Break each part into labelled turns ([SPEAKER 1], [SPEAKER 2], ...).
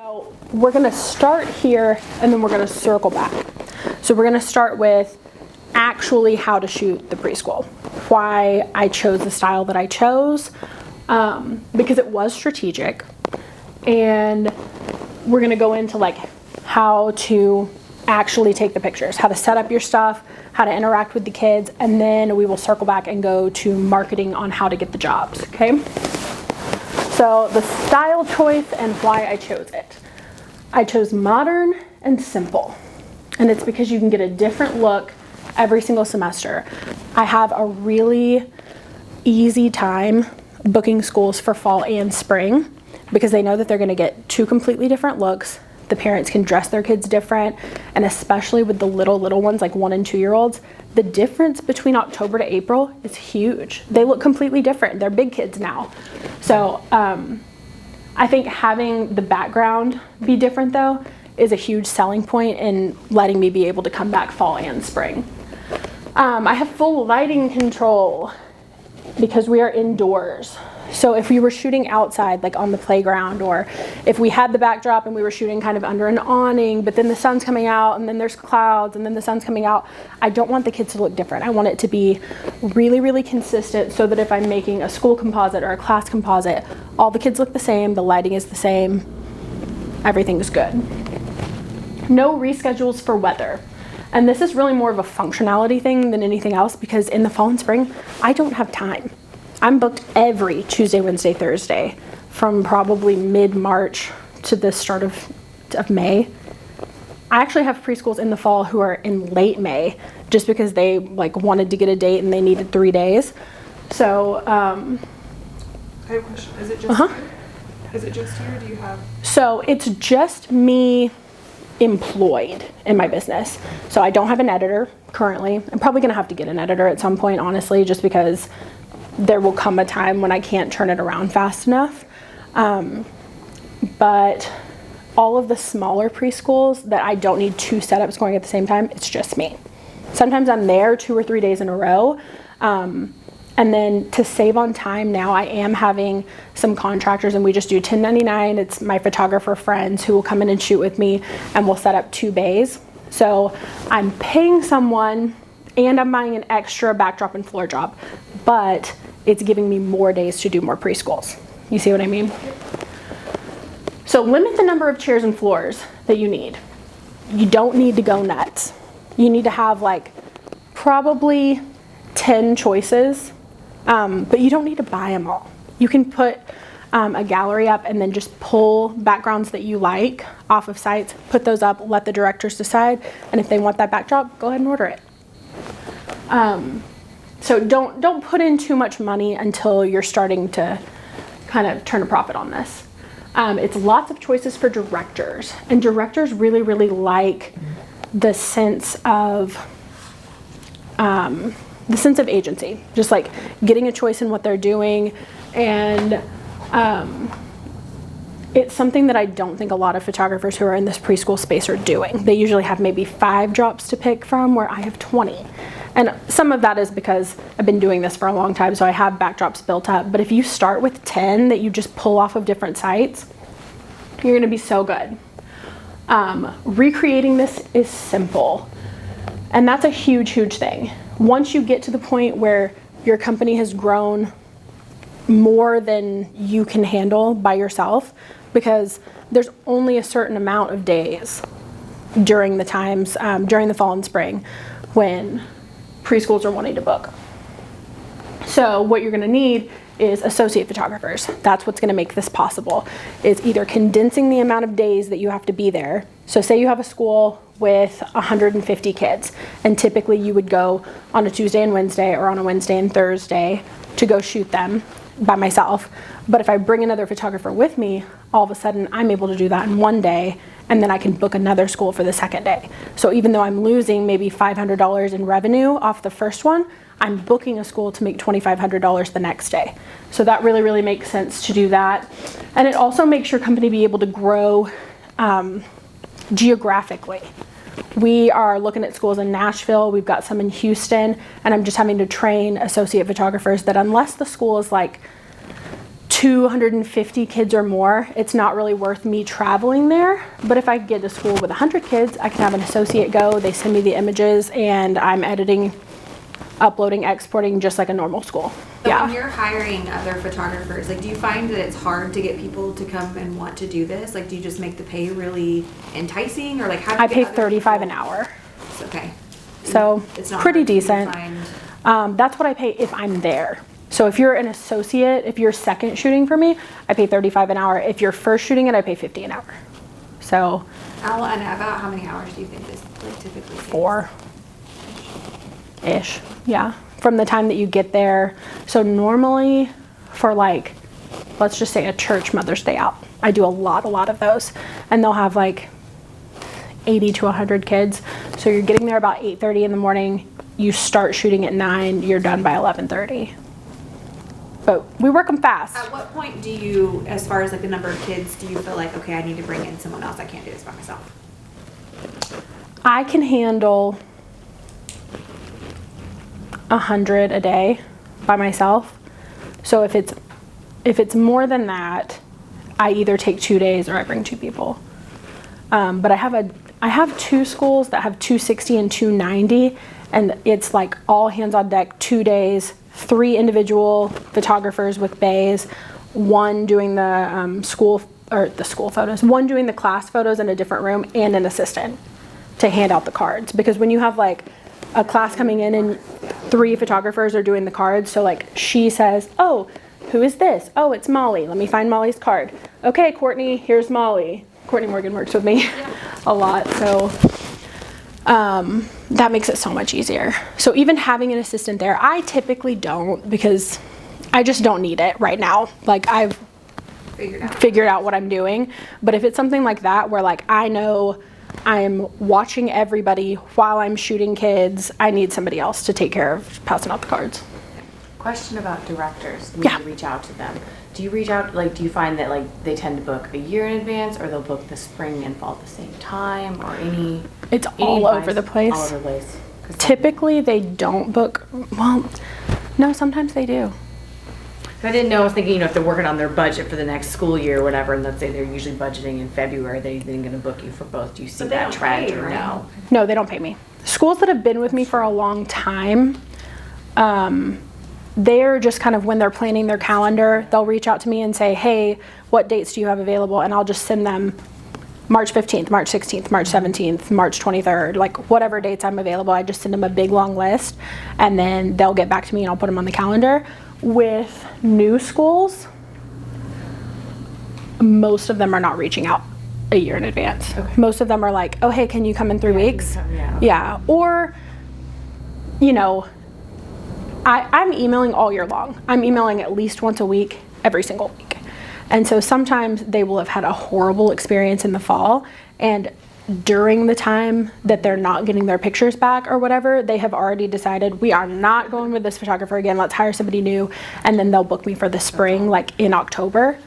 [SPEAKER 1] So we're going to start here and then we're going to circle back. So we're going to start with actually how to shoot the preschool, why I chose the style that I chose, because it was strategic, and we're going to go into like how to actually take the pictures, how to set up your stuff, how to interact with the kids, and then we will circle back and go to marketing on how to get the jobs, okay? So the style choice and why I chose it. I chose modern and simple, and it's because you can get a different look every single semester. I have a really easy time booking schools for fall and spring because they know that they're going to get two completely different looks. The parents can dress their kids different, and especially with the little ones like 1 and 2 year olds, the difference between October to April is huge. They look completely different. They're big kids now. So I think having the background be different though is a huge selling point in letting me be able to come back fall and spring. I have full lighting control because we are indoors. So if we were shooting outside, like on the playground, or if we had the backdrop and we were shooting kind of under an awning, but then the sun's coming out and then there's clouds and then the sun's coming out, I don't want the kids to look different. I want it to be really, really consistent so that if I'm making a school composite or a class composite, all the kids look the same, the lighting is the same, everything's good. No reschedules for weather. And this is really more of a functionality thing than anything else because in the fall and spring, I don't have time. I'm booked every Tuesday, Wednesday, Thursday from probably mid-March to the start of May. I actually have preschools in the fall who are in late May just because they like wanted to get a date and they needed 3 days. So
[SPEAKER 2] I have a question. Is it just you? Is it just you, or do you have?
[SPEAKER 1] So it's just me employed in my business. So I don't have an editor currently. I'm probably gonna have to get an editor at some point, honestly, just because there will come a time when I can't turn it around fast enough. But all of the smaller preschools that I don't need 2 setups going at the same time, it's just me. Sometimes I'm there 2 or 3 days in a row. And then to save on time now, I am having some contractors and we just do 1099. It's my photographer friends who will come in and shoot with me and we'll set up 2 bays. So I'm paying someone and I'm buying an extra backdrop and floor job, but it's giving me more days to do more preschools. You see what I mean? So limit the number of chairs and floors that you need. You don't need to go nuts. You need to have like probably 10 choices. But you don't need to buy them all. You can put a gallery up and then just pull backgrounds that you like off of sites, put those up, let the directors decide, and if they want that backdrop, go ahead and order it. So don't put in too much money until you're starting to kind of turn a profit on this. It's lots of choices for directors, and directors really, really like the sense of agency, just like getting a choice in what they're doing. And it's something that I don't think a lot of photographers who are in this preschool space are doing. They usually have maybe 5 drops to pick from where I have 20. And some of that is because I've been doing this for a long time, so I have backdrops built up. But if you start with 10 that you just pull off of different sites, you're gonna be so good. Recreating this is simple. And that's a huge, huge thing. Once you get to the point where your company has grown more than you can handle by yourself, because there's only a certain amount of days during the times, during the fall and spring when preschools are wanting to book. So what you're gonna need is associate photographers. That's what's gonna make this possible, is either condensing the amount of days that you have to be there. So say you have a school with 150 kids, and typically you would go on a Tuesday and Wednesday or on a Wednesday and Thursday to go shoot them by myself. But if I bring another photographer with me, all of a sudden I'm able to do that in 1 day, and then I can book another school for the second day. So even though I'm losing maybe $500 in revenue off the first one, I'm booking a school to make $2,500 the next day. So that really, really makes sense to do that. And it also makes your company be able to grow geographically. We are looking at schools in Nashville, we've got some in Houston, and I'm just having to train associate photographers that unless the school is like 250 kids or more, it's not really worth me traveling there. But if I get to school with 100 kids, I can have an associate go. They send me the images and I'm editing, uploading, exporting just like a normal school.
[SPEAKER 3] But
[SPEAKER 1] yeah.
[SPEAKER 3] when you're hiring other photographers, like, do you find that it's hard to get people to come and want to do this? Like, do you just make the pay really enticing, or like how do you
[SPEAKER 1] I
[SPEAKER 3] get
[SPEAKER 1] pay
[SPEAKER 3] other
[SPEAKER 1] $35
[SPEAKER 3] people?
[SPEAKER 1] an hour.
[SPEAKER 3] It's okay.
[SPEAKER 1] So
[SPEAKER 3] It's not
[SPEAKER 1] pretty
[SPEAKER 3] hard for you to
[SPEAKER 1] decent.
[SPEAKER 3] find-
[SPEAKER 1] That's what I pay if I'm there. So if you're an associate, if you're second shooting for me, I pay $35 an hour. If you're first shooting it, I pay $50 an hour. So
[SPEAKER 3] And about how many hours do you think this like typically takes?
[SPEAKER 1] 4-ish, yeah. From the time that you get there. So normally for like, let's just say a church Mother's Day out, I do a lot of those. And they'll have like 80 to 100 kids. So you're getting there about 8:30 in the morning. You start shooting at 9, you're done by 11:30. But we work them fast.
[SPEAKER 3] At what point do you, as far as like the number of kids, do you feel like, okay, I need to bring in someone else? I can't do this by myself.
[SPEAKER 1] I can handle 100 a day by myself. So if it's more than that, I either take 2 days or I bring 2 people. But I have 2 schools that have 260 and 290, and it's like all hands on deck, 2 days, 3 individual photographers with bays, 1 doing the school photos, 1 doing the class photos in a different room, and an assistant to hand out the cards. Because when you have like a class coming in and 3 photographers are doing the cards, so like she says, oh, who is this? Oh, it's Molly. Let me find Molly's card. Okay, Courtney, here's Molly. Courtney Morgan works with me a lot, so that makes it so much easier. So even having an assistant there, I typically don't, because I just don't need it right now. Like I've figured out what I'm doing. But if it's something like that where like I know I'm watching everybody while I'm shooting kids, I need somebody else to take care of passing out the cards.
[SPEAKER 4] Question about directors when
[SPEAKER 1] Yeah.
[SPEAKER 4] you reach out to them. Do you reach out, like, do you find that like they tend to book a year in advance, or they'll book the spring and fall at the same time, or any?
[SPEAKER 1] It's
[SPEAKER 4] any
[SPEAKER 1] all
[SPEAKER 4] advice?
[SPEAKER 1] over the place.
[SPEAKER 4] All over the place. 'Cause
[SPEAKER 1] Typically they don't book, well, no, sometimes they do.
[SPEAKER 4] I didn't know. I was thinking, if they're working on their budget for the next school year or whatever, and let's say they're usually budgeting in February, they're then going to book you for both. Do you see
[SPEAKER 3] But they
[SPEAKER 4] that
[SPEAKER 3] don't
[SPEAKER 4] trend,
[SPEAKER 3] pay,
[SPEAKER 4] or
[SPEAKER 3] right?
[SPEAKER 4] no?
[SPEAKER 1] No, they don't pay me. Schools that have been with me for a long time, they're just kind of, when they're planning their calendar, they'll reach out to me and say, hey, what dates do you have available? And I'll just send them March 15th, March 16th, March 17th, March 23rd, like whatever dates I'm available. I just send them a big long list, and then they'll get back to me and I'll put them on the calendar. With new schools, most of them are not reaching out a year in advance.
[SPEAKER 4] Okay.
[SPEAKER 1] Most of them are like, oh, hey, can you come in 3 weeks?
[SPEAKER 4] Yeah.
[SPEAKER 1] Yeah, or, you know, I'm emailing all year long. I'm emailing at least once a week, every single week. And so sometimes they will have had a horrible experience in the fall, and during the time that they're not getting their pictures back or whatever, they have already decided, we are not going with this photographer again, let's hire somebody new, and then they'll book me for the spring, like in October.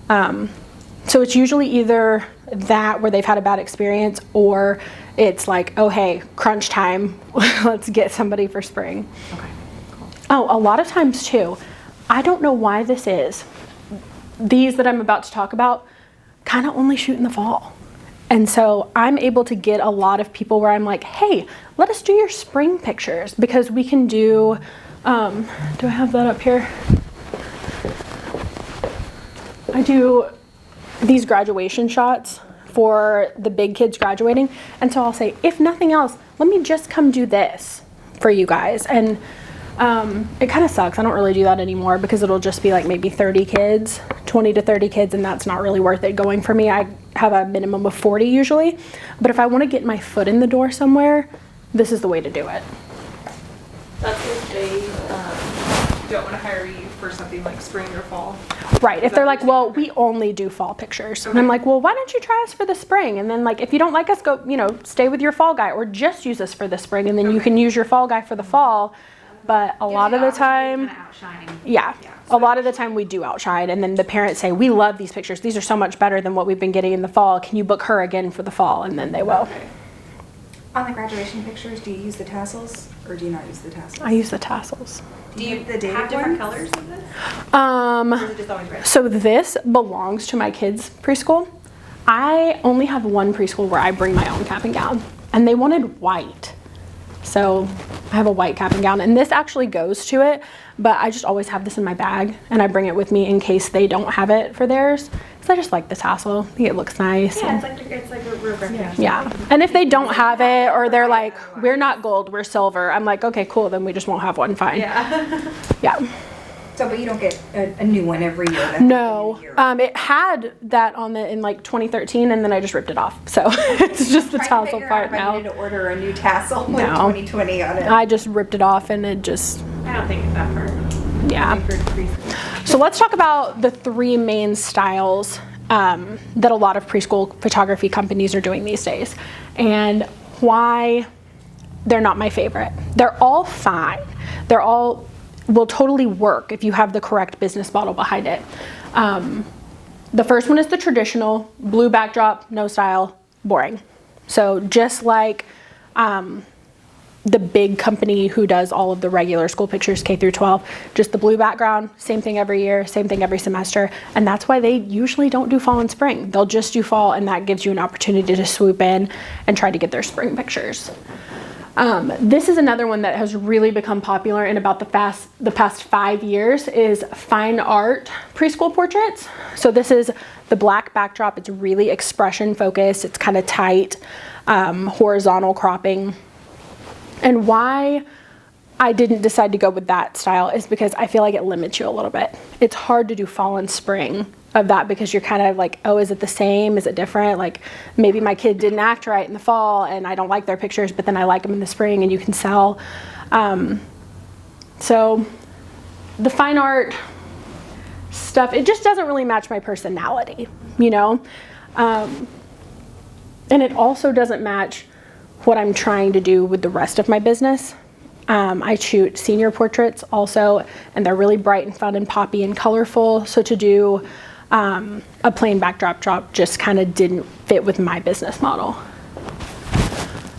[SPEAKER 1] So it's usually either that, where they've had a bad experience, or it's like, oh hey, crunch time, let's get somebody for spring.
[SPEAKER 4] Okay. Cool.
[SPEAKER 1] Oh, a lot of times too, I don't know why this is. These that I'm about to talk about kind of only shoot in the fall. And so I'm able to get a lot of people where I'm like, hey, let us do your spring pictures, because we can do, do I have that up here? I do these graduation shots for the big kids graduating. And so I'll say, if nothing else, let me just come do this for you guys. And it kind of sucks. I don't really do that anymore, because it'll just be like maybe 30 kids, 20 to 30 kids, and that's not really worth it going for me. I have a minimum of 40 usually. But if I want to get my foot in the door somewhere, this is the way to do it.
[SPEAKER 2] That's if they don't want to hire you for something like spring or fall.
[SPEAKER 1] Right. If they're like, well, we only do fall pictures. And I'm like, well, why don't you try us for the spring? And then like, if you don't like us, go, stay with your fall guy, or just use us for the spring. And then you can use your fall guy for the fall. But a lot of the time, yeah, a lot of the time we do outshine. And then the parents say, we love these pictures. These are so much better than what we've been getting in the fall. Can you book her again for the fall? And then they will.
[SPEAKER 5] On the graduation pictures, do you use the tassels or do you not use the tassels?
[SPEAKER 1] I use the tassels.
[SPEAKER 3] Do you
[SPEAKER 5] The dated
[SPEAKER 3] have different
[SPEAKER 5] ones?
[SPEAKER 3] colors of this? Or is it just always red?
[SPEAKER 1] So this belongs to my kids' preschool. I only have one preschool where I bring my own cap and gown, and they wanted white. So I have a white cap and gown, and this actually goes to it, but I just always have this in my bag, and I bring it with me in case they don't have it for theirs, because I just like the tassel. I think it looks nice.
[SPEAKER 3] Yeah,
[SPEAKER 1] and-
[SPEAKER 3] it's like a real graphic.
[SPEAKER 1] yeah. And if they don't have it, or they're like, we're not gold, we're silver, I'm like, okay, cool, then we just won't have one, fine.
[SPEAKER 3] Yeah.
[SPEAKER 1] Yeah.
[SPEAKER 5] So, but you don't get a new one every year? That
[SPEAKER 1] No,
[SPEAKER 5] has been in here.
[SPEAKER 1] it had that on the in like 2013, and then I just ripped it off. So it's just the
[SPEAKER 5] Trying to
[SPEAKER 1] tassel
[SPEAKER 5] figure out
[SPEAKER 1] part
[SPEAKER 5] if I
[SPEAKER 1] now.
[SPEAKER 5] needed to order a new tassel with
[SPEAKER 1] No.
[SPEAKER 5] 2020 on it.
[SPEAKER 1] I just ripped it off, and it just,
[SPEAKER 2] I don't think it's that hard.
[SPEAKER 1] yeah.
[SPEAKER 5] For preschool.
[SPEAKER 1] So let's talk about the three main styles that a lot of preschool photography companies are doing these days, and why they're not my favorite. They're all fine. They're all will totally work if you have the correct business model behind it. The first one is the traditional blue backdrop, no style, boring. So just like the big company who does all of the regular school pictures, K through 12, just the blue background, same thing every year, same thing every semester. And that's why they usually don't do fall and spring. They'll just do fall, and that gives you an opportunity to swoop in and try to get their spring pictures. This is another one that has really become popular in about the past 5 years, is fine art preschool portraits. So this is the black backdrop. It's really expression focused. It's kind of tight, horizontal cropping. And why I didn't decide to go with that style is because I feel like it limits you a little bit. It's hard to do fall and spring of that because you're kind of like, oh, is it the same? Is it different? Like maybe my kid didn't act right in the fall and I don't like their pictures, but then I like them in the spring and you can sell. So the fine art stuff, it just doesn't really match my personality, you know? And it also doesn't match what I'm trying to do with the rest of my business. I shoot senior portraits also, and they're really bright and fun and poppy and colorful. So to do a plain backdrop drop just kind of didn't fit with my business model.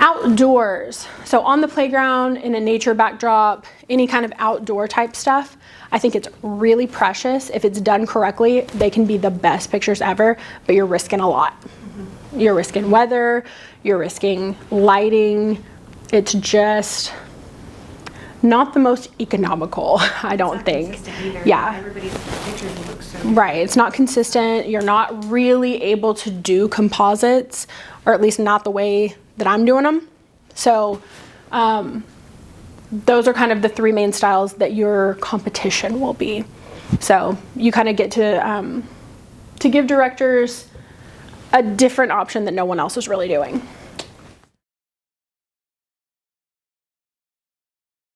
[SPEAKER 1] Outdoors. So on the playground, in a nature backdrop, any kind of outdoor type stuff, I think it's really precious. If it's done correctly, they can be the best pictures ever, but you're risking a lot. You're risking weather, you're risking lighting. It's just not the most economical, I don't think.
[SPEAKER 3] Either.
[SPEAKER 1] Yeah.
[SPEAKER 3] Everybody's pictures look so.
[SPEAKER 1] Right, it's not consistent. You're not really able to do composites, or at least not the way that I'm doing them. So those are kind of the three main styles that your competition will be. So you kind of get to give directors a different option that no one else is really doing.